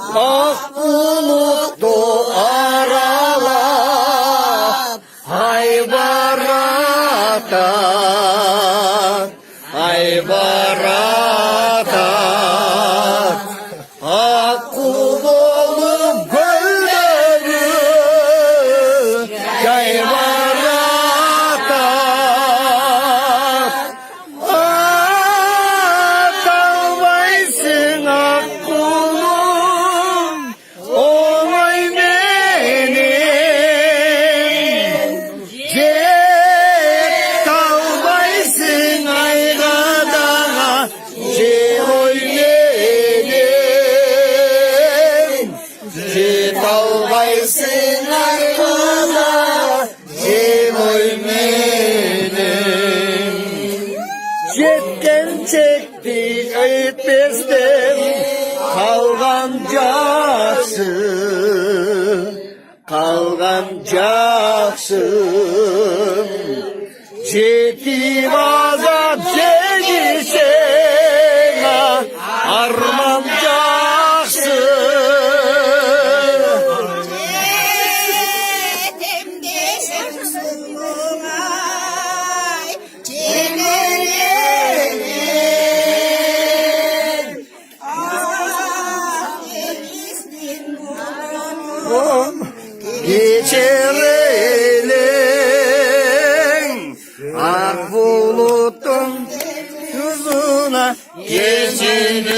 Ak bulutlu aralar Hay barata Hay barata Akku dolu gölleri Yay barata Dalvaysın akkulum Oy benim Cek dalvaysın aygadana Cek oy benim Cek dalvaysın aygadana Cek oy benim Çekten çekti ötmezden kalgancasın Çekti vazat çekişen armancaksın Geçerelim ak bulutun yüzüne geçelim